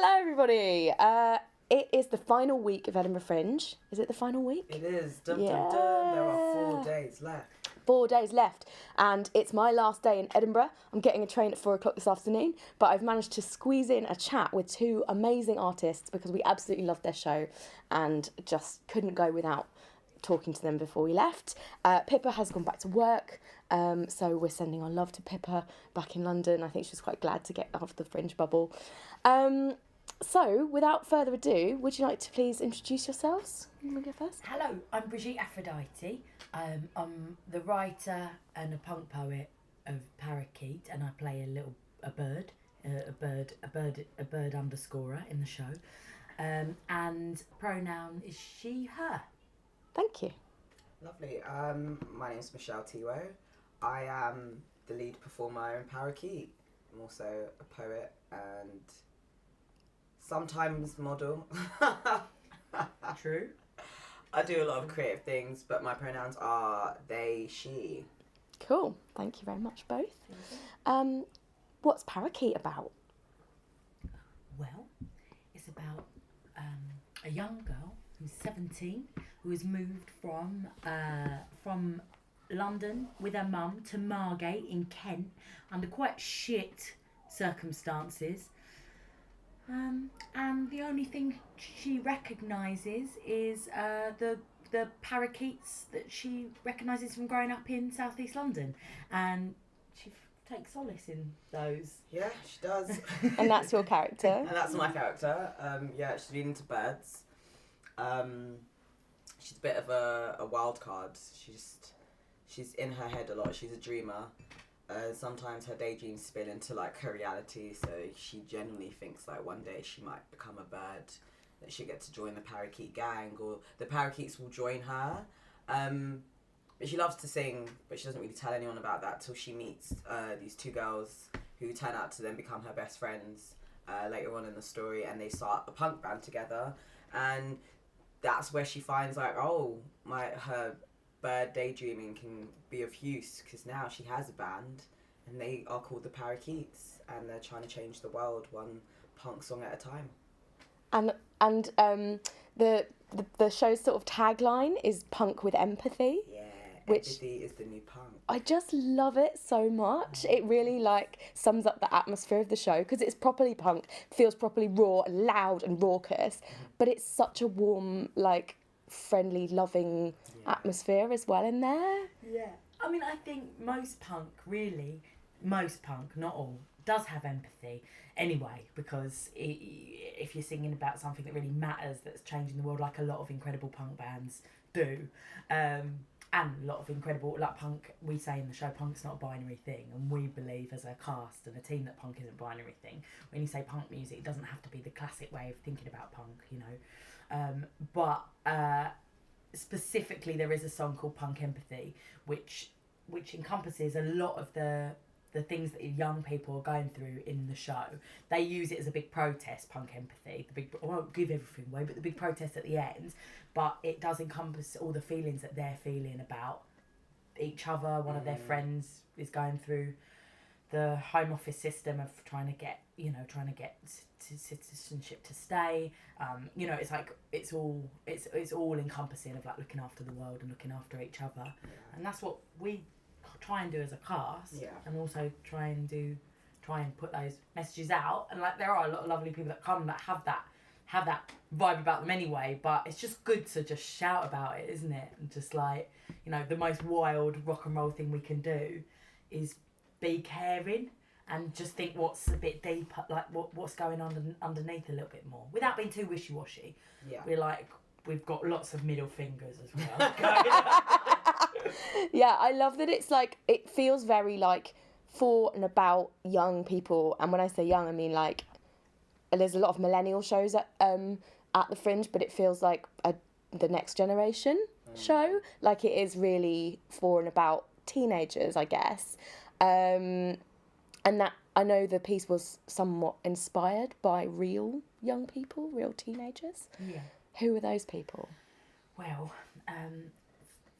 Hello, everybody. It is the final week of Edinburgh Fringe. Is it the final week? It is. Dun, dun, dun. There are 4 days left. 4 days left, and it's my last day in Edinburgh. I'm getting a train at 4 o'clock this afternoon, but I've managed to squeeze in a chat with 2 amazing artists because we absolutely loved their show and just couldn't go without talking to them before we left. Pippa has gone back to work, so we're sending our love to Pippa back in London. I think she was quite glad to get out of the Fringe bubble. So, without further ado, would you like to please introduce yourselves? You want to go first? Hello, I'm Brigitte Aphrodite. I'm the writer and a punk poet of Parakeet, and I play a bird underscorer in the show. And pronoun is she, her. Thank you. Lovely. My name is Tiwo. I am the lead performer in Parakeet. I'm also a poet and sometimes model. True. I do a lot of creative things, but my pronouns are they, she. Cool. Thank you very much, both. What's Parakeet about? Well, it's about a young girl who's 17 who has moved from London with her mum to Margate in Kent under quite shit circumstances. And the only thing she recognises is the parakeets that she recognises from growing up in South East London, and she takes solace in those. Yeah, she does. And that's your character? And that's my character. Yeah, she's really into birds. She's a bit of a wild card. She's in her head a lot. She's a dreamer. Sometimes her daydreams spill into like her reality, so she genuinely thinks like one day she might become a bird, that she'll get to join the parakeet gang, or the parakeets will join her. But she loves to sing, but she doesn't really tell anyone about that till she meets these 2 girls who turn out to then become her best friends later on in the story, and they start a punk band together, and that's where she finds like, oh, her bird daydreaming can be of use, because now she has a band and they are called the Parakeets, and they're trying to change the world one punk song at a time. And the show's sort of tagline is punk with empathy. Yeah, which empathy is the new punk. I just love it so much. It really like sums up the atmosphere of the show, because it's properly punk, feels properly raw and loud and raucous, but it's such a warm, like friendly, loving atmosphere as well in there. Yeah. I mean, I think most punk, not all, does have empathy anyway, because if you're singing about something that really matters, that's changing the world, like a lot of incredible punk bands do, and a lot of incredible, like punk, we say in the show, punk's not a binary thing, and we believe as a cast and a team that punk isn't a binary thing. When you say punk music, it doesn't have to be the classic way of thinking about punk, you know, but specifically there is a song called Punk Empathy, which encompasses a lot of the things that young people are going through in the show. They use it as a big protest, Punk Empathy. I won't give everything away, but the big protest at the end. But it does encompass all the feelings that they're feeling about each other. One of their friends is going through the Home Office system of trying to get citizenship to stay. You know, it's like it's all encompassing of like looking after the world and looking after each other, and that's what we try and do as a cast, and also try and put those messages out. And like there are a lot of lovely people that come that have that vibe about them anyway, but it's just good to just shout about it, isn't it? And just like, you know, the most wild rock and roll thing we can do is be caring and just think what's a bit deeper, like what's going on underneath a little bit more, without being too wishy-washy. We've got lots of middle fingers as well. Yeah, I love that it's like, it feels very like for and about young people, and when I say young I mean like there's a lot of millennial shows at the Fringe, but it feels like the next generation show. Like it is really for and about teenagers, I guess. And that, I know the piece was somewhat inspired by real young people, real teenagers. Yeah. Who are those people? Well,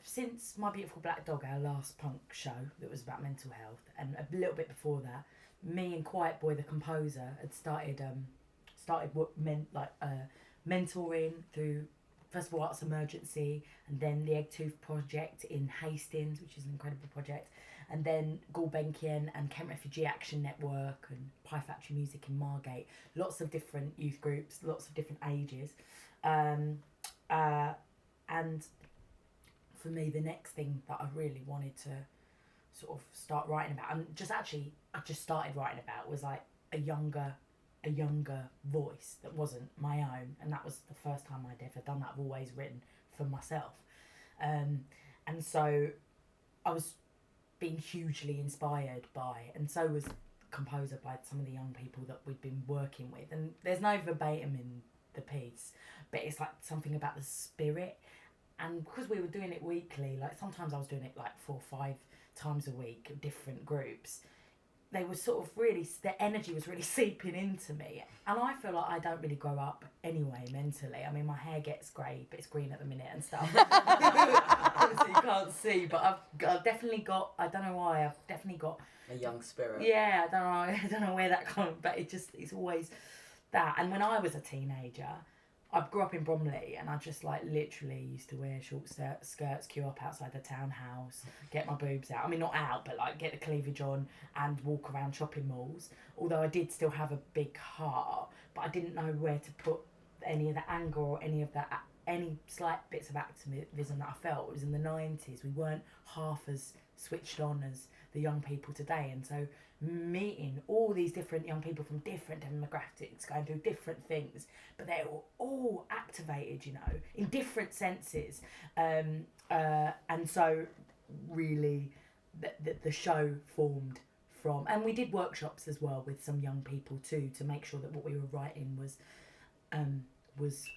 since My Beautiful Black Dog, our last punk show that was about mental health, and a little bit before that, me and Quiet Boy, the composer, had started started mentoring through first of all Arts Emergency, and then the Egg Tooth Project in Hastings, which is an incredible project, and then Gulbenkian and Kent Refugee Action Network and Pie Factory Music in Margate. Lots of different youth groups, lots of different ages. And for me, the next thing that I really wanted to sort of start writing about, and I just started writing about, was like a younger voice that wasn't my own, and that was the first time I'd ever done that. I've always written for myself, and so I was being hugely inspired by, and so was the composer, by some of the young people that we'd been working with. And there's no verbatim in the piece, but it's like something about the spirit. And because we were doing it weekly, like sometimes I was doing it like 4 or 5 times a week, different groups, they were sort of really, their energy was really seeping into me. And I feel like I don't really grow up anyway mentally. I mean, my hair gets grey, but it's green at the minute and stuff. Obviously you can't see, but I've definitely got, I don't know why, I've definitely got a young spirit. Yeah, I don't know where that comes, but it's always that. And when I was a teenager, I grew up in Bromley, and I just like literally used to wear short skirts, queue up outside the townhouse, get my boobs out. I mean, not out, but like get the cleavage on and walk around shopping malls. Although I did still have a big heart, but I didn't know where to put any of the anger or any of that, any slight bits of activism that I felt. It was in the 90s. We weren't half as switched on as the young people today, and so meeting all these different young people from different demographics going through different things, but they were all activated, you know, in different senses, and so really the show formed from, and we did workshops as well with some young people too, to make sure that what we were writing was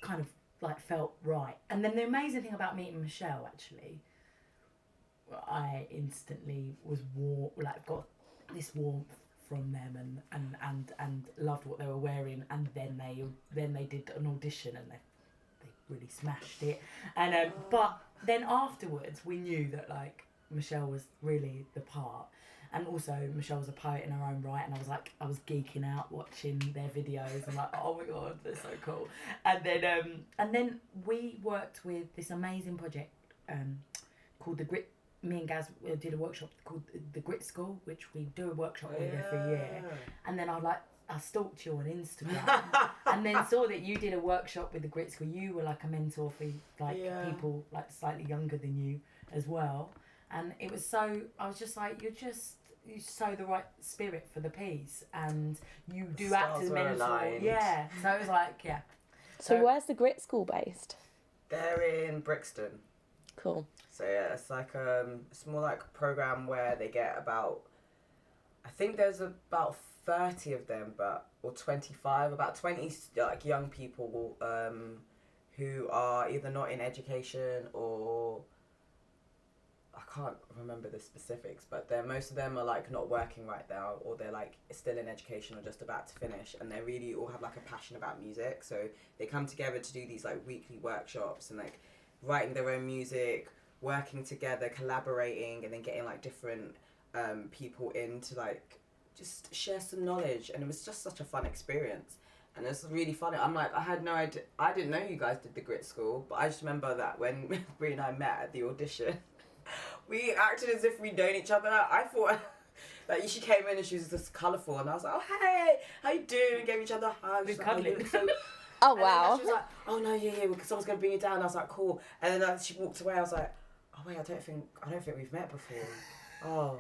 kind of like felt right. And then the amazing thing about meeting Michelle, actually, I instantly was got this warmth from them, and loved what they were wearing. And then they did an audition, and they really smashed it. And but then afterwards we knew that like Michelle was really the part, and also Michelle was a poet in her own right, and I was geeking out watching their videos and like, oh my god, they're so cool. And then we worked with this amazing project called the Grit. Me and Gaz did a workshop called the Grit School, which we do a workshop with every year. And then I stalked you on Instagram and then saw that you did a workshop with the Grit School. You were like a mentor for like people like slightly younger than you as well. And it was so, I was just like, you sow the right spirit for the piece, and you do act as a mentor. Aligned. Yeah. So it was like, yeah. So where's the Grit School based? They're in Brixton. Cool. So yeah, it's like it's more like a program where they get about, I think there's about 30 of them, or 25, about 20 like young people who are either not in education, or I can't remember the specifics, but most of them are like not working right now, or they're like still in education or just about to finish, and they really all have like a passion about music. So they come together to do these like weekly workshops and like writing their own music, working together, collaborating, and then getting like different people in to like just share some knowledge. And it was just such a fun experience, and it's really funny. I'm like, I had no idea, I didn't know you guys did the Grit School, but I just remember that when Brie and I met at the audition, we acted as if we'd known each other. I thought like she came in and she was just colourful, and I was like, oh hey, how you doing? Gave each other hugs. We're cuddling. So oh wow. And then she was like, oh no, yeah, because someone's gonna bring you down. I was like, cool. And then she walked away. I was like, oh wait, I don't think we've met before. Oh,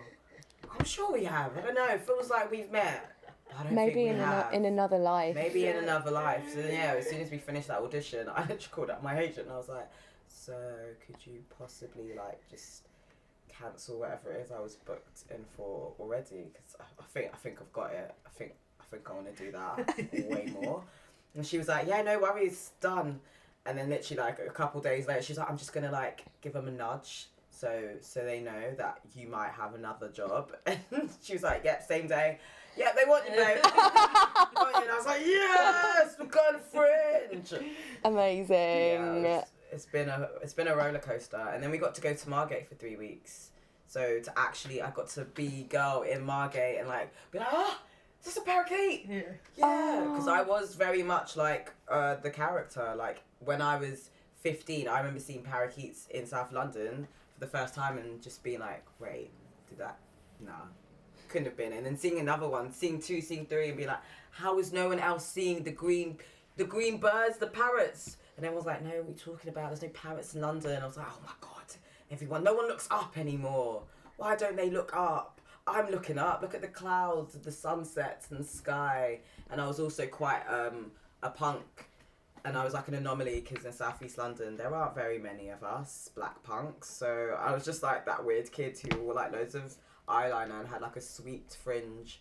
I'm sure we have. I don't know. It feels like we've met. I don't Maybe think we have. in another life. Maybe in another life. So yeah, as soon as we finished that audition, I just called up my agent and I was like, so could you possibly like just cancel whatever it is I was booked in for already? Because I think I've got it. I think I want to do that way more. And she was like, yeah, no worries, done. And then literally like a couple days later, she's like, I'm just gonna like give them a nudge so they know that you might have another job. And she was like, yep, same day. Yeah, they want you, babe. And I was like, yes, we're going to Fringe. Amazing. Yeah, it's been a roller coaster. And then we got to go to Margate for 3 weeks. So I got to be girl in Margate and like be like, this a parakeet? Yeah, because I was very much like the character. Like when I was 15, I remember seeing parakeets in South London for the first time and just being like, wait, did that? Nah, couldn't have been. And then seeing another one, seeing 2, seeing 3, and be like, how is no one else seeing the green birds, the parrots? And everyone's like, no, what are you talking about? There's no parrots in London. I was like, oh my God, no one looks up anymore. Why don't they look up? I'm looking up. Look at the clouds, the sunsets and the sky. And I was also quite a punk. And I was like an anomaly because in South East London, there aren't very many of us black punks. So I was just like that weird kid who wore like loads of eyeliner and had like a sweeped fringe.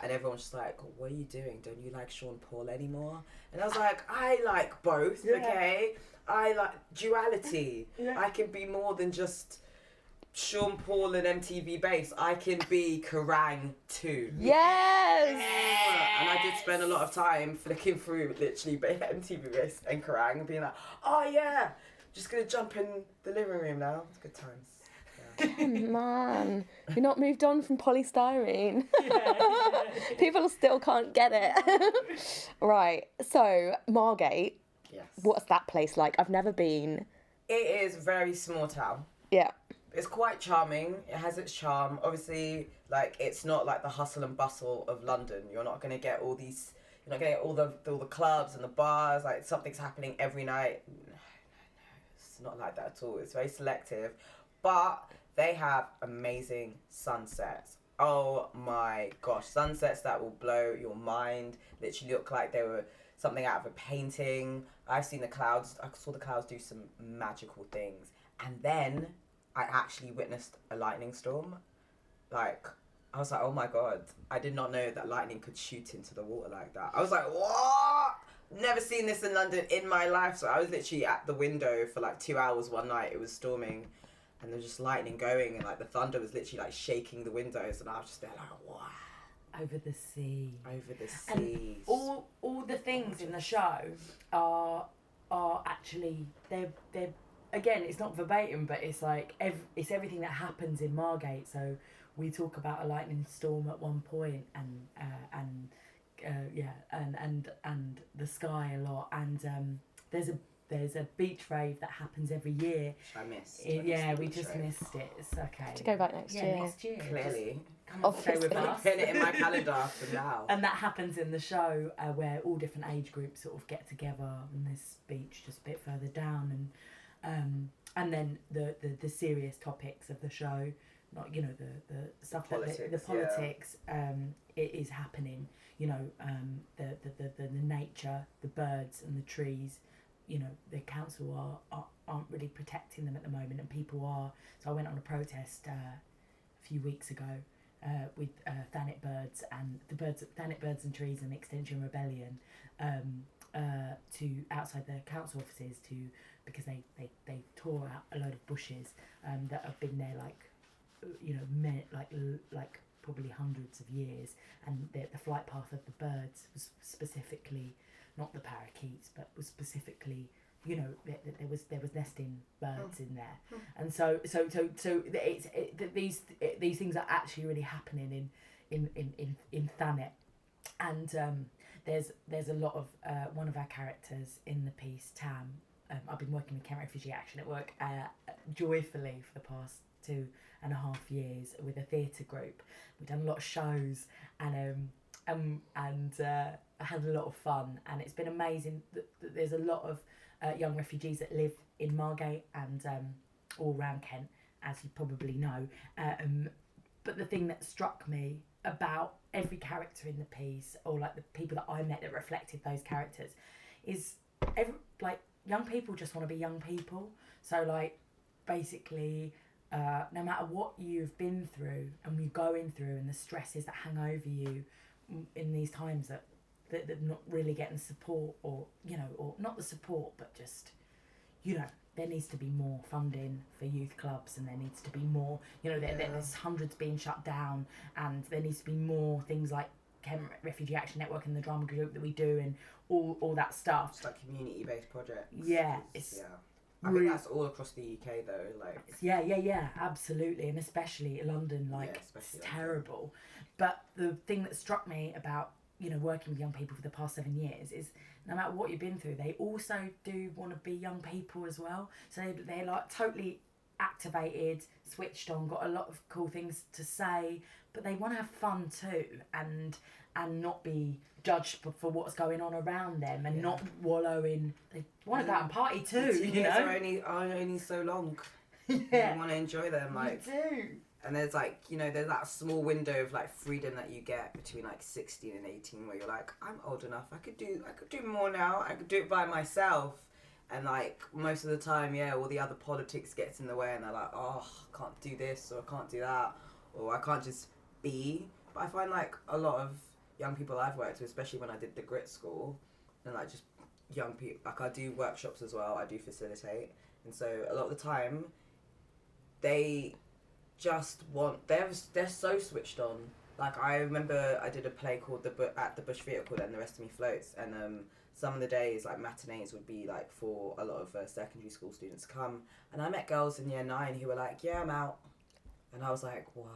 And everyone's just like, what are you doing? Don't you like Sean Paul anymore? And I was like, I like both, okay? I like duality. I can be more than just Sean Paul and MTV Base. I can be Kerrang too. Yes! And I did spend a lot of time flicking through literally MTV Base and Kerrang and being like, oh yeah, just gonna jump in the living room now. It's good times. Come on, you're not moved on from polystyrene. People still can't get it. Right, so Margate. Yes. What's that place like? I've never been. It is very small town. Yeah. It's quite charming. It has its charm. Obviously, like it's not like the hustle and bustle of London. You're not gonna get all these. You're not gonna get all the clubs and the bars. Like something's happening every night. No. It's not like that at all. It's very selective, but they have amazing sunsets. Oh my gosh, sunsets that will blow your mind. Literally look like they were something out of a painting. I've seen the clouds. I saw the clouds do some magical things, and then I actually witnessed a lightning storm. Like, I was like, oh my God, I did not know that lightning could shoot into the water like that. I was like, what? Never seen this in London in my life. So I was literally at the window for like 2 hours one night. It was storming and there was just lightning going and like the thunder was literally like shaking the windows and I was just there like, wow. Over the sea. Over the sea. And all the things in the show are actually, they're again, it's not verbatim, but it's like it's everything that happens in Margate. So we talk about a lightning storm at one point, and the sky a lot, and there's a beach rave that happens every year. I missed. We just missed it. It's okay. To go back next year. Next year. Clearly. Come and stay with us. Pin it in my calendar for now. And that happens in the show where all different age groups sort of get together on this beach just a bit further down, and then the serious topics of the show, not the stuff politics, that the politics it is happening. The nature, the birds and the trees. The council aren't really protecting them at the moment, and people are. So I went on a protest a few weeks ago with Thanet Birds and Thanet Birds and Trees and Extinction Rebellion to outside the council offices because they tore out a load of bushes that have been there like probably hundreds of years, and the flight path of the birds was specifically not the parakeets, but was specifically there was nesting birds in there, and so these things are actually really happening in Thanet, and there's a lot of one of our characters in the piece, Tam. I've been working with Kent Refugee Action at work joyfully for the past 2.5 years with a theatre group. We've done a lot of shows and I had a lot of fun, and it's been amazing that there's a lot of young refugees that live in Margate and all around Kent, as you probably know. But the thing that struck me about every character in the piece, or like the people that I met that reflected those characters, is young people just want to be young people. So like basically no matter what you've been through and you're going through and the stresses that hang over you in these times that they're not really getting support, or not the support, but just there needs to be more funding for youth clubs, and there needs to be more there's hundreds being shut down, and there needs to be more things like Kent Refugee Action Network and the drama group that we do and all that stuff. It's like community based projects. Yeah, I think that's all across the UK though. Like yeah, absolutely, and especially London. Like it's terrible. But the thing that struck me about working with young people for the past 7 years is no matter what you've been through, they also do want to be young people as well. So they're like totally activated, switched on, got a lot of cool things to say, but they want to have fun too, and not be judged for what's going on around them, and not wallow in. They want to go out and party too. The 2 years are only so long. You want to enjoy them, like. You do. And there's like, there's that small window of like freedom that you get between like 16 and 18 where you're like, I'm old enough, I could do more now, I could do it by myself. And like most of the time, all the other politics gets in the way and they're like, oh, I can't do this or I can't do that or I can't just be. But I find like a lot of young people I've worked with, especially when I did the Grit School, and like just young people, like I do workshops as well, I do facilitate. And so a lot of the time, they just they're so switched on. Like I remember I did a play called at the Bush Theatre called And the Rest of Me Floats, and some of the days like matinees would be like for a lot of secondary school students to come, and I met girls in year 9 who were like, yeah, I'm out, and I was like, what?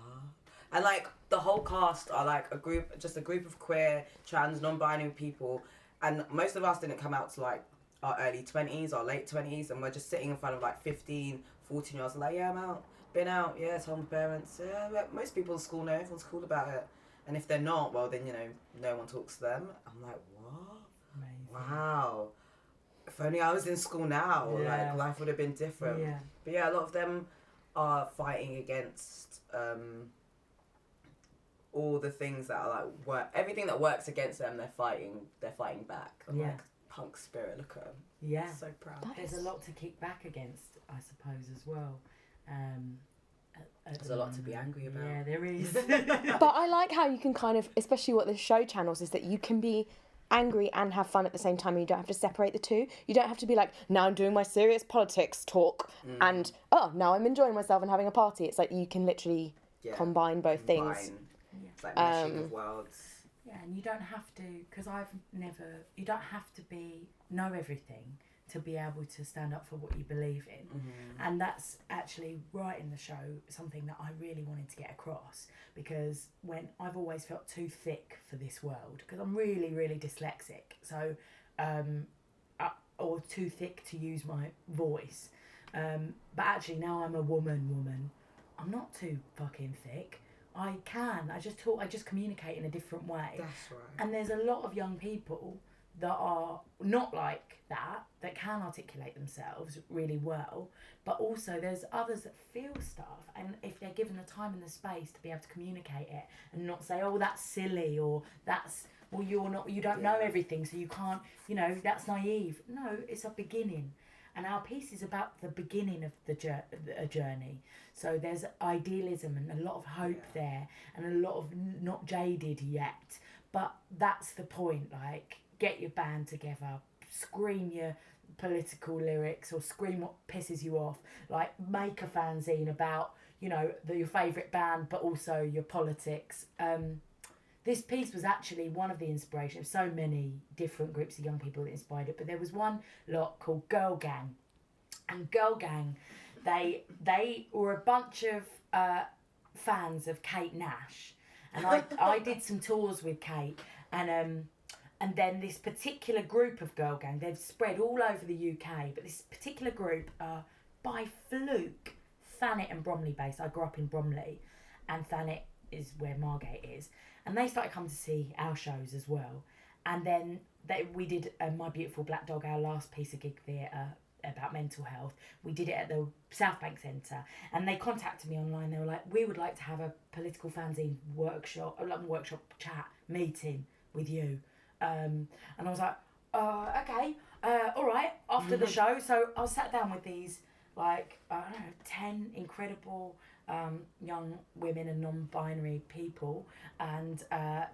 And like the whole cast are like a group of queer, trans, non-binary people, and most of us didn't come out to like our early 20s or late 20s, and we're just sitting in front of like 15, 14 year olds like, yeah, I'm out. Been out, told my parents, most people in school know, everyone's cool about it. And if they're not, well then, no one talks to them. I'm like, what? Amazing. Wow. If only I was in school now, like life would have been different. Yeah. But a lot of them are fighting against all the things that are like, everything that works against them, they're fighting back. I'm like, punk spirit, look at them. Yeah. So proud. There's a lot to kick back against, I suppose, as well. There's a lot to be angry about. Yeah, there is. But I like how you can kind of, especially what the show channels is, that you can be angry and have fun at the same time, and you don't have to separate the two. You don't have to be like, now I'm doing my serious politics talk and now I'm enjoying myself and having a party. It's like you can literally combine both things. It's like meshing of worlds. Yeah, and you don't have to, because you don't have to know everything to be able to stand up for what you believe in. Mm-hmm. And that's actually right in the show, something that I really wanted to get across, because when I've always felt too thick for this world, because I'm really, really dyslexic, so or too thick to use my voice. But actually now I'm a woman, I'm not too fucking thick. I just communicate in a different way. That's right. And there's a lot of young people that are not like that can articulate themselves really well, but also there's others that feel stuff, and if they're given the time and the space to be able to communicate it and not say, oh, that's silly, or you don't know everything, so you can't, that's naive. No, it's a beginning, and our piece is about the beginning of a journey. So there's idealism and a lot of hope there, and a lot of not jaded yet, but that's the point. Like, get your band together, scream your political lyrics or scream what pisses you off, like make a fanzine about your favourite band but also your politics. This piece was actually one of the inspirations. So many different groups of young people that inspired it, but there was one lot called Girl Gang, and Girl Gang, they were a bunch of fans of Kate Nash, and I did some tours with Kate, and then this particular group of Girl Gang, they've spread all over the UK, but this particular group are, by fluke, Thanet and Bromley based. I grew up in Bromley, and Thanet is where Margate is. And they started coming to see our shows as well. And then we did My Beautiful Black Dog, our last piece of gig theatre about mental health. We did it at the South Bank Centre. And they contacted me online. They were like, we would like to have a political fanzine workshop chat meeting with you. And I was like, okay, all right, after the show. So I was sat down with these, 10 incredible young women and non-binary people, and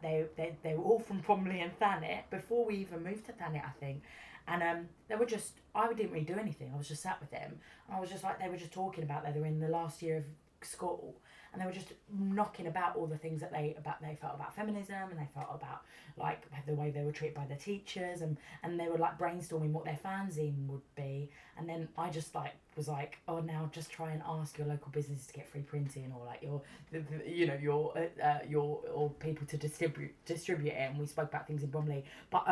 they were all from Bromley and Thanet before we even moved to Thanet, I think. And they were just, I didn't really do anything. I was just sat with them. And I was just like, they were just talking about that they were in the last year of school, and they were just knocking about all the things that they felt about feminism, and they felt about like the way they were treated by their teachers, and they were like brainstorming what their fanzine would be. And then I just like was like, oh, now just try and ask your local businesses to get free printing, or like your or people to distribute it. And we spoke about things in Bromley, but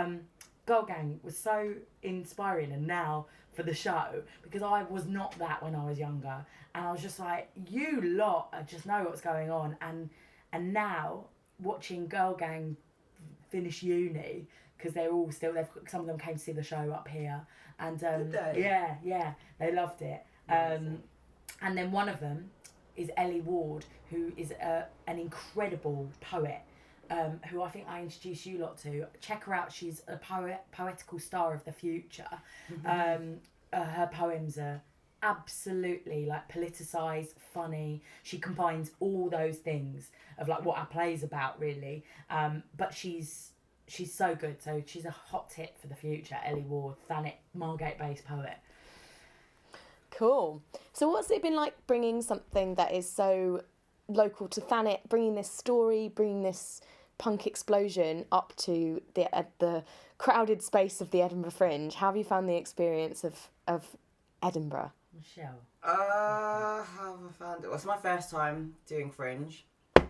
Girl Gang was so inspiring. And now for the show, because I was not that when I was younger, and I was just like, you lot just know what's going on. And now watching Girl Gang finish uni, because they're all still, some of them came to see the show up here, and Did they? yeah, they loved it. And then one of them is Ellie Ward, who is an incredible poet, who I think I introduced you lot to. Check her out. She's a poetical star of the future. Her poems are absolutely like politicised, funny. She combines all those things of like what our play's about, really. But she's so good. So she's a hot tip for the future. Ellie Ward, Thanet, Margate-based poet. Cool. So what's it been like bringing something that is so local to Thanet, bringing this story, bringing this punk explosion up to the crowded space of the Edinburgh Fringe? How have you found the experience of Edinburgh? Michelle? How have I found it? Well, it's my first time doing Fringe,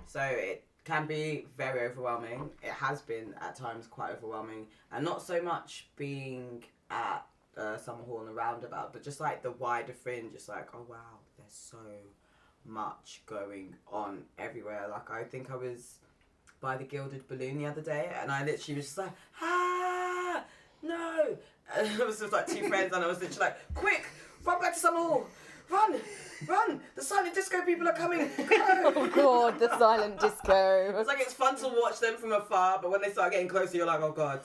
so it can be very overwhelming. It has been at times quite overwhelming, and not so much being at Summer Hall and the Roundabout, but just like the wider Fringe. It's like, oh wow, there's so much going on everywhere. Like, I think I was by the Gilded Balloon the other day, and I literally was just like, no, and I was with like two friends, and I was literally like, quick, run back to Summer Hall, run, the silent disco people are coming, go. Oh god, the silent disco. It's like, it's fun to watch them from afar, but when they start getting closer, you're like, oh god,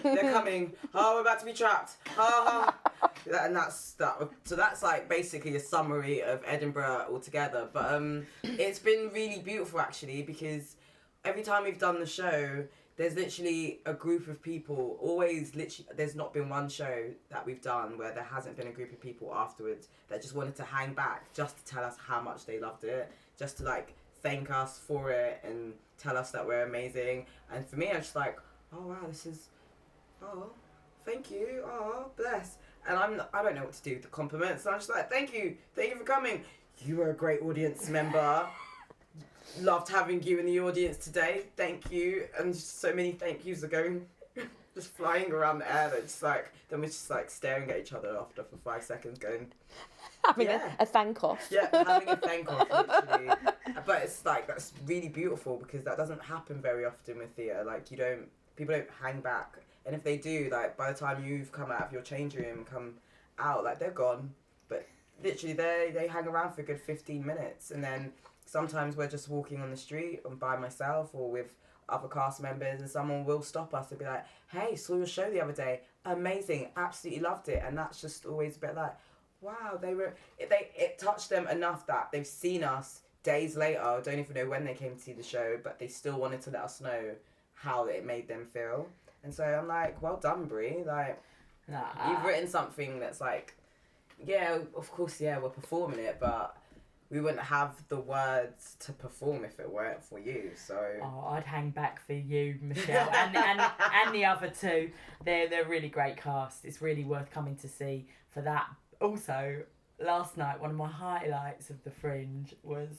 they're coming, oh, we're about to be trapped, and that's that. So that's like basically a summary of Edinburgh altogether. But it's been really beautiful actually, because every time we've done the show, there's literally a group of people. Always, literally, there's not been one show that we've done where there hasn't been a group of people afterwards that just wanted to hang back just to tell us how much they loved it, just to like thank us for it and tell us that we're amazing. And for me, I'm just like, oh wow, this is, oh, thank you, oh, bless. And I don't know what to do with the compliments. And I'm just like, thank you for coming. You were a great audience member. Loved having you in the audience today. Thank you. And just so many thank yous are going, just flying around the air. That just like, then we're just like staring at each other after for 5 seconds, going, having a thank off. Yeah, having a thank off, literally. But it's like, that's really beautiful, because that doesn't happen very often with theatre. Like, people don't hang back. And if they do, like, by the time you've come out of your changing room and come out, like, they're gone. But literally, they hang around for a good 15 minutes. And then sometimes we're just walking on the street and by myself or with other cast members, and someone will stop us and be like, hey, saw your show the other day. Amazing. Absolutely loved it. And that's just always a bit like, wow, it touched them enough that they've seen us days later, don't even know when they came to see the show, but they still wanted to let us know how it made them feel. And so I'm like, well done, Brie. Like, you've written something that's like, yeah, of course, yeah, we're performing it, but we wouldn't have the words to perform if it weren't for you. So I'd hang back for you, Michelle, and the other two. They're really great cast. It's really worth coming to see for that. Also, last night, one of my highlights of the Fringe was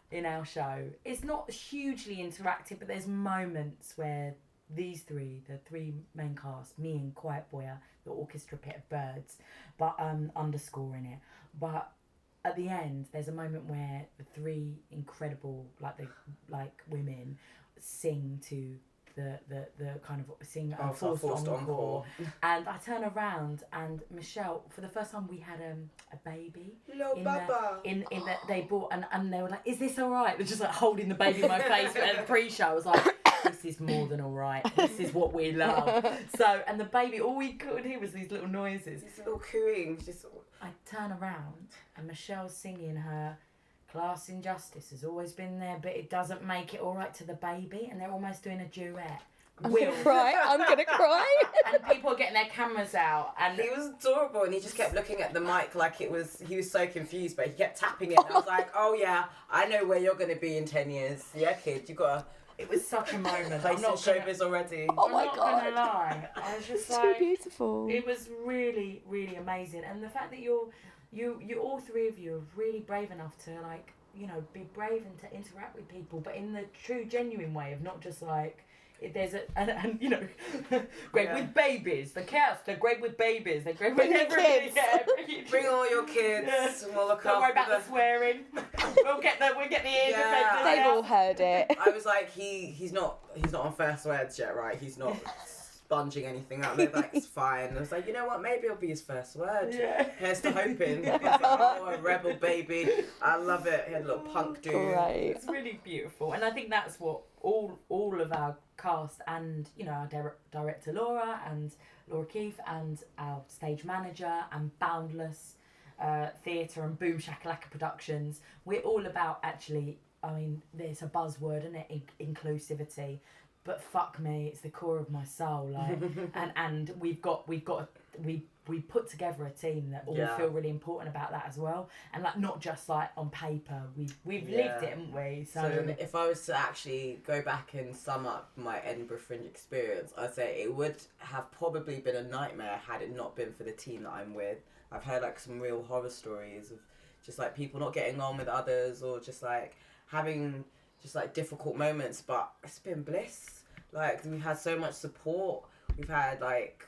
in our show. It's not hugely interactive, but there's moments where these three, the three main cast, me and Quiet Boy, are the orchestra pit of birds, but underscoring it. But at the end, there's a moment where the three incredible women sing to the kind of sing a forced encore. And I turn around, and Michelle, for the first time, we had a baby. They brought and they were like, is this all right? They're just like holding the baby in my face. But at the pre-show, I was like, this is more than all right. This is what we love. So, and the baby, all we could hear was these little noises. These little cooing. I turn around, and Michelle's singing her Class Injustice has always been there, but it doesn't make it all right to the baby, and they're almost doing a duet. I'm gonna cry. And people are getting their cameras out, and he was adorable, and he just kept looking at the mic like he was so confused, but he kept tapping it. And I was like, oh yeah, I know where you're gonna be in 10 years. Yeah, kid, you gotta. It was such a moment. I'm not showbiz already. Oh my God. God. I'm not gonna lie. I was just Too beautiful. It was really, really amazing, and the fact that you all three of you are really brave enough to like, you know, be brave and to interact with people, but in the true, genuine way of not just like. There's and you know, great with babies. The cast, they're great with babies. They're great with everybody. Yeah, bring all your kids. Yeah. And we'll look Don't worry after about the swearing. we'll get the ear defenders. They've all heard it. I was like, he's not on first words yet, right? He's not sponging anything out. They're like, it's fine. I was like, you know what? Maybe it'll be his first word. Yeah. Here's to hoping. I was like, oh, a rebel baby. I love it. He had a little punk dude. Right. It's really beautiful, and I think that's what all of our cast and, you know, our director Laura and Laura Keefe and our stage manager and Boundless Theatre and Boom Shakalaka Productions, we're all about actually, I mean, there's a buzzword, isn't it? Inclusivity. But fuck me, it's the core of my soul, like, and we put together a team that all feel really important about that as well, and like not just like on paper, we've lived it, haven't we? So if I was to actually go back and sum up my Edinburgh Fringe experience, I'd say it would have probably been a nightmare had it not been for the team that I'm with. I've heard like some real horror stories of just like people not getting on with others, or just like having just like difficult moments, but it's been bliss. Like, we've had so much support, we've had like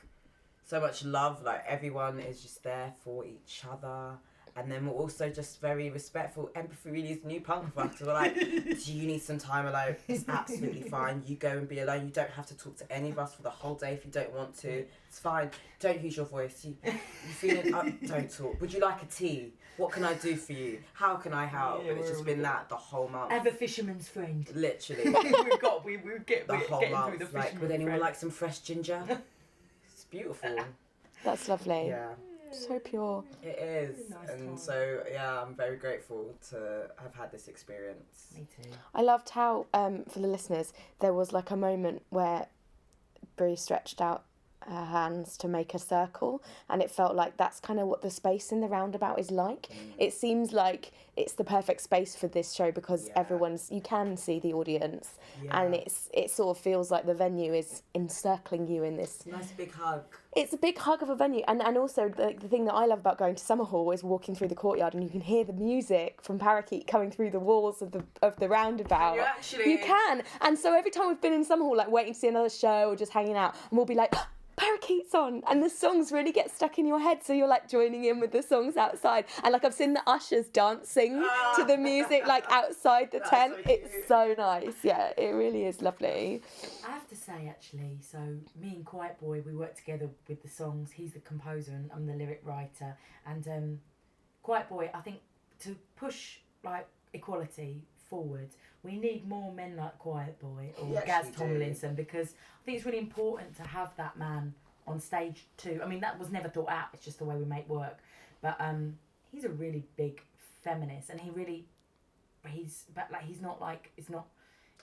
so much love, like everyone is just there for each other, and then we're also just very respectful. Empathy really is the new punk for us. So we're like, do you need some time alone? It's absolutely fine, you go and be alone. You don't have to talk to any of us for the whole day if you don't want to. It's fine, don't use your voice. You feeling up, don't talk. Would you like a tea? What can I do for you? How can I help? Yeah, and it's just been that the whole month. Have a fisherman's friend. Literally. we get the whole month. Through the Like, would anyone like some fresh ginger? It's beautiful. That's lovely. Yeah. So pure. It is. It's a nice And time. so, yeah, I'm very grateful to have had this experience. Me too. I loved how, for the listeners, there was like a moment where Brie stretched out her hands to make a circle, and it felt like that's kind of what the space in the roundabout is like. It seems like it's the perfect space for this show because you can see the audience, and it sort of feels like the venue is encircling you in this Nice big hug. It's a big hug of a venue, and also the thing that I love about going to Summer Hall is walking through the courtyard and you can hear the music from Parakeet coming through the walls of the roundabout. You can, and so every time we've been in Summer Hall, like waiting to see another show or just hanging out, and we'll be like, Parakeet's on, and the songs really get stuck in your head, so you're like joining in with the songs outside, and like I've seen the ushers dancing to the music like outside the tent. So it's so nice. Yeah, it really is lovely. I have to say, actually, so me and Quiet Boy, we work together with the songs. He's the composer and I'm the lyric writer, and Quiet Boy, I think to push like equality forward, we need more men like Quiet Boy or Gaz Tomlinson, because I think it's really important to have that man on stage too. I mean, that was never thought out, it's just the way we make work. But he's a really big feminist, and he's not like, it's not...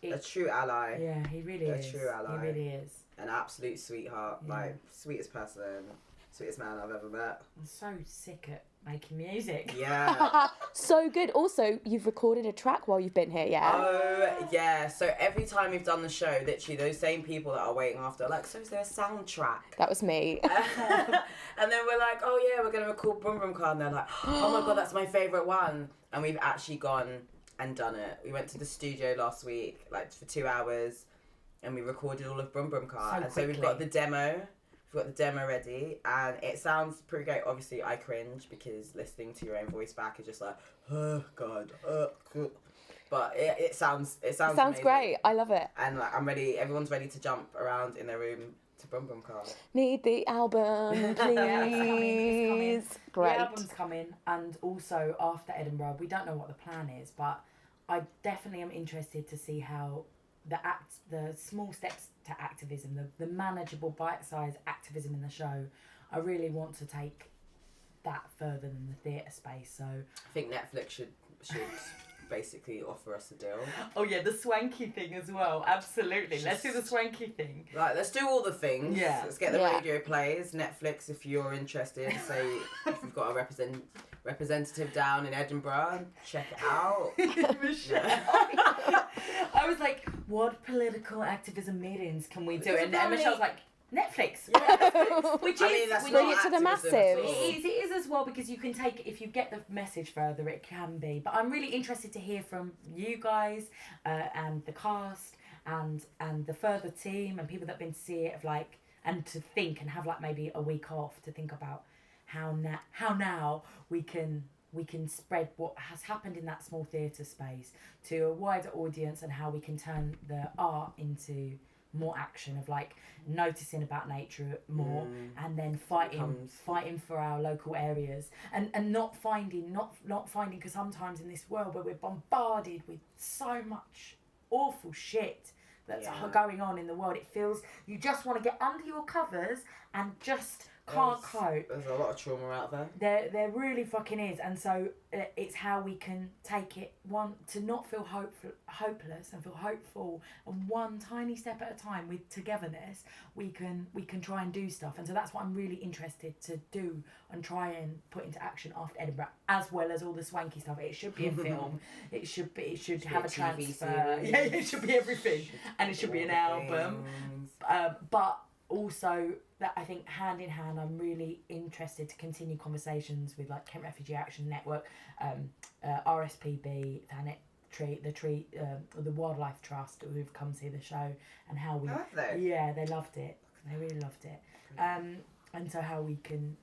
A true ally. Yeah, he really is. A true ally. He really is. An absolute sweetheart. Yeah. Like, sweetest person, sweetest man I've ever met. I'm so sick at making music. Yeah. So good. Also, you've recorded a track while you've been here, yeah? Oh, yeah. So every time we've done the show, literally those same people that are waiting after are like, so is there a soundtrack? That was me. And then we're like, oh yeah, we're going to record Brum Brum Car. And they're like, oh my God, that's my favourite one. And we've actually gone and done it. We went to the studio last week, like for 2 hours, and we recorded all of Brum Brum Car. So we've got the demo. We've got the demo ready, and it sounds pretty great. Obviously, I cringe because listening to your own voice back is just like, oh God, but it sounds amazing. Great. I love it. And like, I'm ready. Everyone's ready to jump around in their room to Brum Brum Car. Need the album, please. It's coming. Great. The album's coming, and also after Edinburgh, we don't know what the plan is, but I definitely am interested to see how the small steps to activism, the manageable bite-sized activism in the show, I really want to take that further than the theatre space. So I think Netflix should basically offer us a deal. Oh yeah, the swanky thing as well. Absolutely. Let's do the swanky thing. Like, let's do all the things. Yeah. Let's get the radio plays, Netflix if you're interested. Say if you've got a representative down in Edinburgh, check it out. I was like, what political activism meetings can we do? And Michelle's like, Netflix. Which is, that's bring it to the masses. It is as well, because you can take, if you get the message further, it can be. But I'm really interested to hear from you guys and the cast and the further team and people that have been to see it, of like, and to think and have like maybe a week off to think about how now we can spread what has happened in that small theatre space to a wider audience, and how we can turn the art into more action of like noticing about nature more, and then fighting for our local areas, and not finding because sometimes in this world where we're bombarded with so much awful shit that's going on in the world, it feels you just want to get under your covers and just can't cope. There's a lot of trauma out there. There really fucking is, and so it's how we can take it to not feel hopeless and feel hopeful, and one tiny step at a time with togetherness we can try and do stuff. And so that's what I'm really interested to do and try and put into action after Edinburgh, as well as all the swanky stuff. It should be a film. It should have a transfer. Yeah, it should be everything, and it should be an album. But also that I think hand in hand, I'm really interested to continue conversations with like Kent Refugee Action Network, RSPB, the Wildlife Trust, who've come see the show, and how we they loved it. They really loved it. And so how we can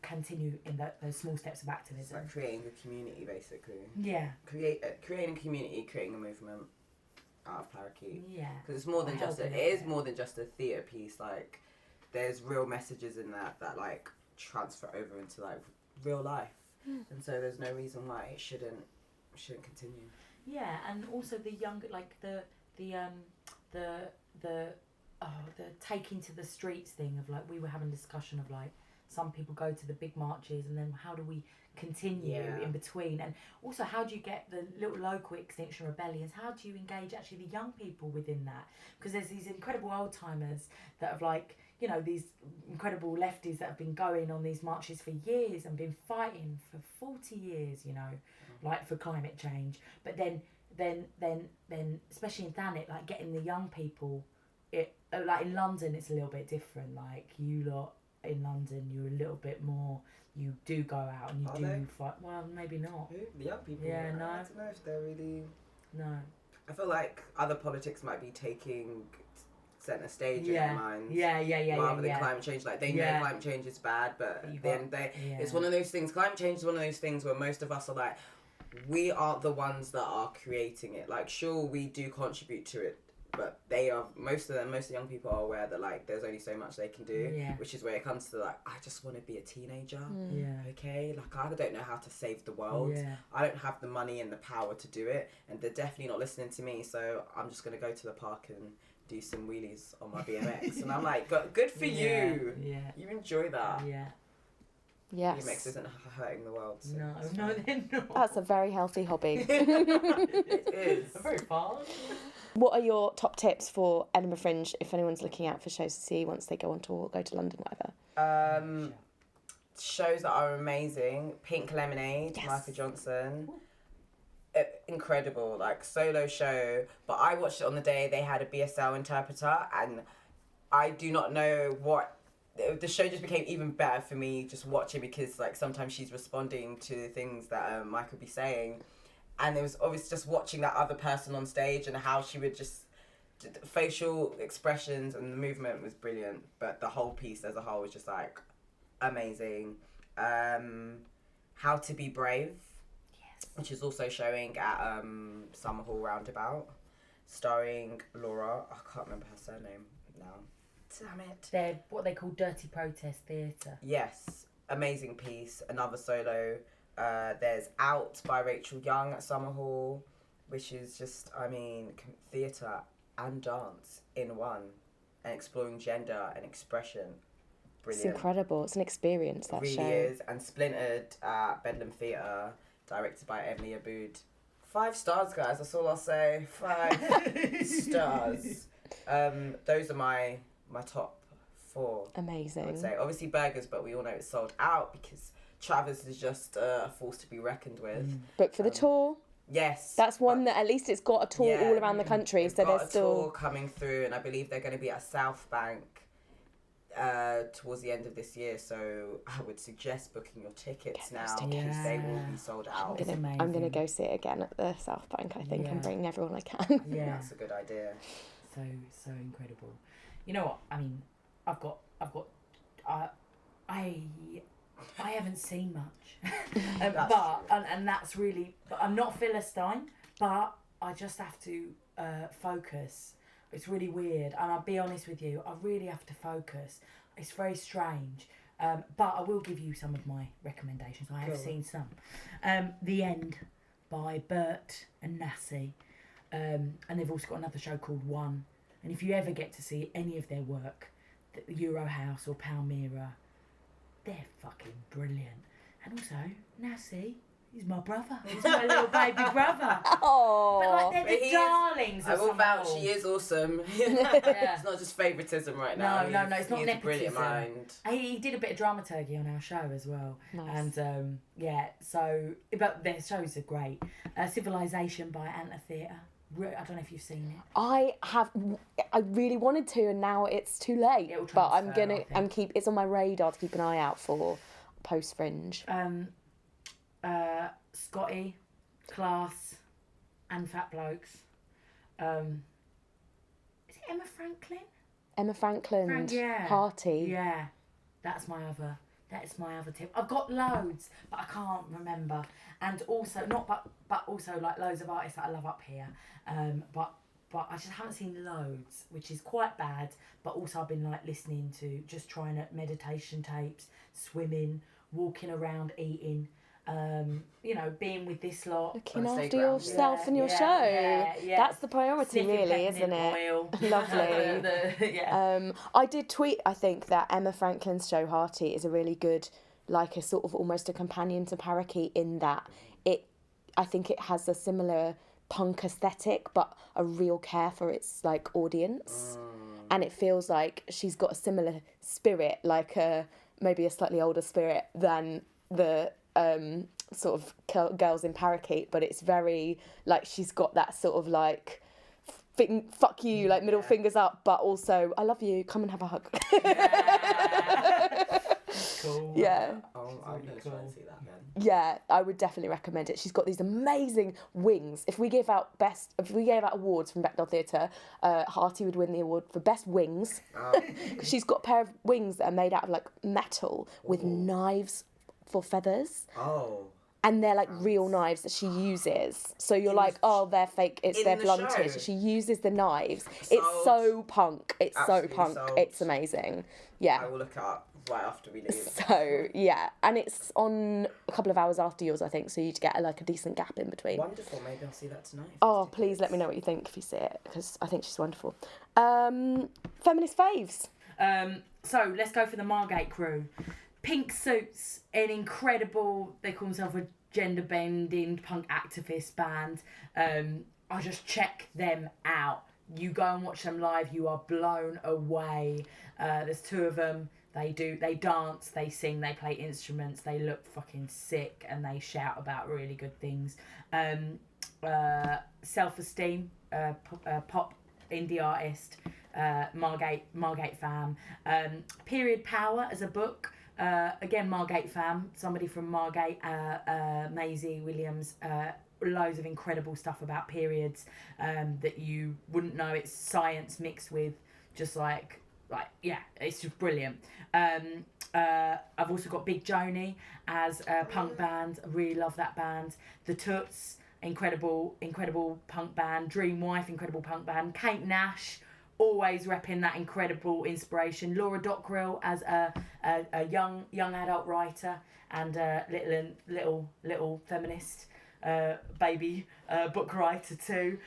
continue in those small steps of activism. It's like creating a community, basically. Yeah. Creating a community, creating a movement out of Parakeet. Yeah. Because it's more than it is more than just a theatre piece. Like, there's real messages in that like transfer over into like real life, and so there's no reason why it shouldn't continue. Yeah, and also the younger, like the taking to the streets thing of like, we were having a discussion of like, some people go to the big marches, and then how do we continue in between? And also, how do you get the little local Extinction Rebellions? How do you engage actually the young people within that? Because there's these incredible old timers that have like, you know, these incredible lefties that have been going on these marches for years and been fighting for 40 years, you know, like for climate change. But then especially in Thanet, like getting the young people, like in London it's a little bit different. Like you lot in London, you're a little bit more, you do go out and you do fight. Well, maybe not. Who? The young people? Yeah, no. I don't know if they're really... No. I feel like other politics might be taking centre stage in their minds. Rather than climate change. Like, they know climate change is bad, but then it's one of those things. Climate change is one of those things where most of us are like, we aren't the ones that are creating it. Like, sure, we do contribute to it, but most of the young people are aware that like there's only so much they can do, which is where it comes to like, I just want to be a teenager. Okay, like I don't know how to save the world. I don't have the money and the power to do it, and they're definitely not listening to me, so I'm just gonna go to the park and do some wheelies on my BMX. And I'm like, good for you. You enjoy that. Yes. BMX isn't hurting the world. So no, they're not. That's a very healthy hobby. It is. Very fast. What are your top tips for Edinburgh Fringe if anyone's looking out for shows to see once they go on tour, go to London, whatever? Shows that are amazing. Pink Lemonade, Michael Johnson. Incredible, like solo show. But I watched it on the day they had a BSL interpreter, and I do not know what... The show just became even better for me just watching, because like sometimes she's responding to things that Mike would be saying, and it was obviously just watching that other person on stage and how she would just facial expressions, and the movement was brilliant, but the whole piece as a whole was just like amazing. How to Be Brave, which is also showing at Summer Hall Roundabout, starring Laura. I can't remember her surname now. Damn it. They're what they call dirty protest theatre. Yes, amazing piece. Another solo. There's Out by Rachel Young at Summer Hall, which is just, I mean, theatre and dance in one, and exploring gender and expression. Brilliant. It's incredible. It's an experience, that it show. really is. And Splintered at Bedlam Theatre, directed by Emily Aboud. 5 stars, guys. That's all I'll say. 5 stars. Those are my top 4. Amazing. I would say obviously burgers, but we all know it's sold out because Travers is just a force to be reckoned with. Book for the tour. Yes, that's one that at least it's got a tour all around the country. So there's still a tour coming through, and I believe they're going to be at South Bank towards the end of this year. So I would suggest booking your tickets now because they will be sold out. I'm gonna go see it again at the South Bank, I think, and bring everyone I can. Yeah, that's a good idea. So incredible. You know what? I mean, I haven't seen much, and that's really. I'm not Philistine, but I just have to focus. It's really weird, and I'll be honest with you. I really have to focus. It's very strange, but I will give you some of my recommendations. I have seen some. The End by Bert and Nassie, and they've also got another show called One. And if you ever get to see any of their work, the Euro House or Palmyra, they're fucking brilliant. And also, Nassie, he's my brother. He's my little baby brother. Oh, but like they're the darlings. I will vouch. She is awesome. It's not just favouritism right now. No, it's not nepotism. A brilliant mind. He did a bit of dramaturgy on our show as well. Nice. And but their shows are great. Civilization by Anta Theatre. I don't know if you've seen it. I really wanted to, and now it's too late. But it's on my radar to keep an eye out for post Fringe. Scotty, Class, and Fat Blokes. Is it Emma Franklin? Emma Franklin. Party. Yeah, that's my other tip. I've got loads, but I can't remember. And also but also like loads of artists that I love up here. But I just haven't seen loads, which is quite bad. But also I've been like listening to, just trying at meditation tapes, swimming, walking around, eating. Being with this lot. Looking after yourself and your show. Yeah. That's the priority, really, isn't it? Oil. Lovely. I did tweet, I think, that Emma Franklin's show Hearty is a really good, like a sort of almost a companion to Parakeet in that I think it has a similar punk aesthetic, but a real care for its like audience. And it feels like she's got a similar spirit, like maybe a slightly older spirit than the sort of girls in Parakeet, but it's very like she's got that sort of like fuck you, like middle fingers up, but also I love you, come and have a hug. Cool. Yeah. I'm gonna try and see that then. Yeah, I would definitely recommend it. She's got these amazing wings. If we gave out awards from Bechdel Theatre, Hearty would win the award for best wings. She's got a pair of wings that are made out of like metal with knives for feathers. Oh. And they're like real knives that she uses. So you're like, oh, they're fake. They're blunted. She uses the knives. It's so punk. It's so punk. It's amazing. Yeah. I will look it up right after we leave. So yeah, and it's on a couple of hours after yours, I think. So you'd get a decent gap in between. Wonderful. Maybe I'll see that tonight. Oh, please let me know what you think if you see it, because I think she's wonderful. Feminist faves. So let's go for the Margate crew. Pink Suits, an incredible, they call themselves a gender bending punk activist band. I just check them out. You go and watch them live, you are blown away. There's 2 of them. They dance, they sing, they play instruments, they look fucking sick, and they shout about really good things. Self-Esteem, pop indie artist, Margate fam. Period Power as a book. Again, Margate fam, somebody from Margate, Maisie Williams, loads of incredible stuff about periods that you wouldn't know. It's science mixed with just it's just brilliant. I've also got Big Joni as a punk band. I really love that band. The Toots, incredible punk band. Dream Wife, incredible punk band. Kate Nash, always repping that incredible inspiration. Laura Dockerill as a young adult writer and little feminist baby book writer too.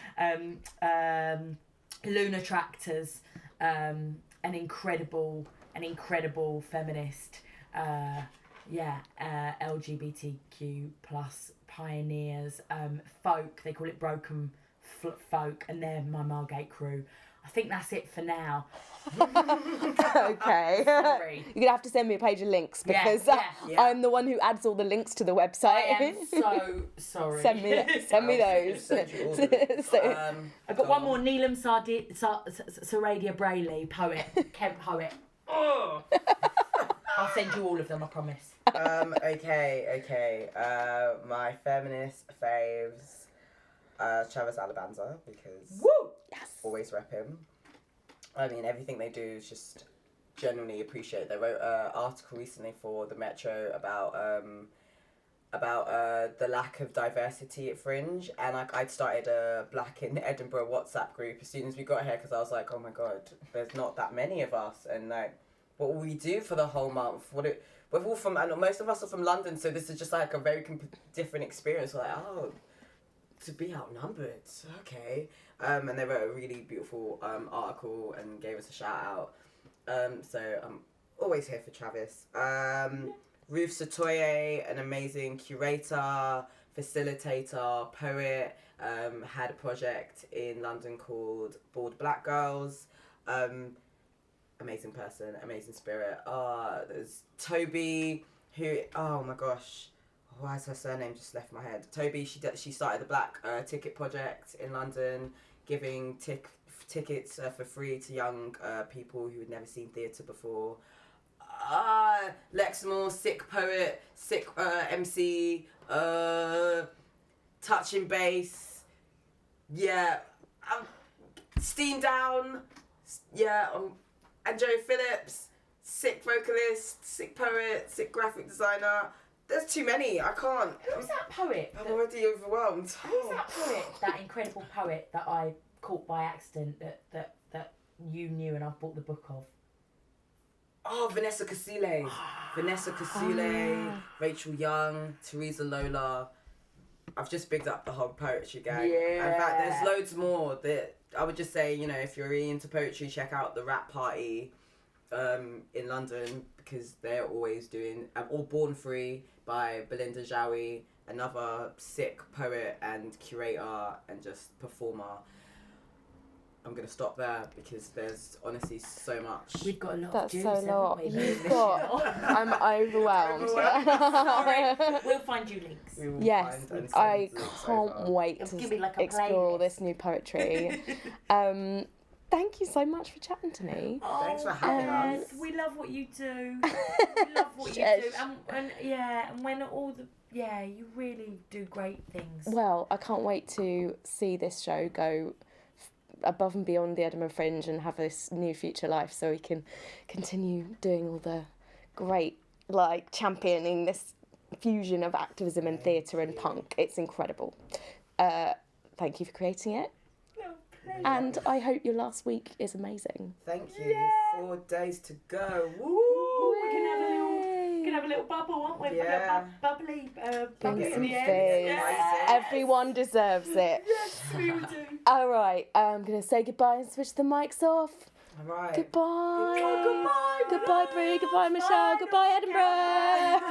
Luna Tractors, an incredible feminist. LGBTQ plus pioneers, folk. They call it broken folk, and they're my Margate crew. I think that's it for now. Okay. Sorry. You're going to have to send me a page of links because I'm the one who adds all the links to the website. I am so sorry. Send me those. Send you all the links. I've got one more. Neelam Saredia-Brayley, poet, Kent poet. Oh. I'll send you all of them, I promise. Okay. My feminist faves, Travis Alabanza, because always rep him. I mean, everything they do is just genuinely appreciate. They wrote an article recently for the Metro about the lack of diversity at Fringe, and I'd started a Black in Edinburgh WhatsApp group as soon as we got here because I was like, oh my god, there's not that many of us, and like, what will we do for the whole month? We're all from, and most of us are from London, so this is just like a very different experience. We're like, oh, to be outnumbered, okay. And they wrote a really beautiful article and gave us a shout out. So I'm always here for Travis. Ruth Sutoye, an amazing curator, facilitator, poet, had a project in London called Bald Black Girls. Amazing person, amazing spirit. There's Tobi, who, oh my gosh, why has her surname just left my head? Tobi, she started the Black Ticket Project in London, giving tickets for free to young people who had never seen theatre before. Lexmore, sick poet, sick MC, touching bass, Steam Down, Andrea Phillips, sick vocalist, sick poet, sick graphic designer. There's too many, I can't. Who's that poet? I'm already overwhelmed. Who's that poet? That incredible poet that I caught by accident that you knew and I've bought the book of. Oh, Vanessa Kisuule. Rachael Young, Theresa Lola. I've just bigged up the whole poetry gang. Yeah. In fact, there's loads more that I would just say, you know, if you're really into poetry, check out the Rap Party in London, because they're always doing All Born Free by Belinda Zhawi, another sick poet and curator and just performer. I'm going to stop there because there's honestly so much. We've got a lot That's of juice, so lot. haven't we? You've got. I'm overwhelmed. Sorry. We'll find you links. Yes, I can't wait to explore all this new poetry. Thank you so much for chatting to me. Thanks for having us. We love what you do. We love what you do. And when all the... Yeah, you really do great things. Well, I can't wait to see this show go above and beyond the Edinburgh Fringe and have this new future life, so we can continue doing all the great, like, championing this fusion of activism and theatre and punk. It's incredible. Thank you for creating it. No, pleasure. And I hope your last week is amazing. Thank you. Yeah. 4 days to go. Woo! We can have a little bubble, won't we? Yeah. Bubbly Some in the end. fizz. Yes. Everyone deserves it. Yes, we will do. All right, I'm going to say goodbye and switch the mics off. All right. Goodbye. Goodbye. Goodbye, Brie. Goodbye, Michelle. Goodbye, Edinburgh.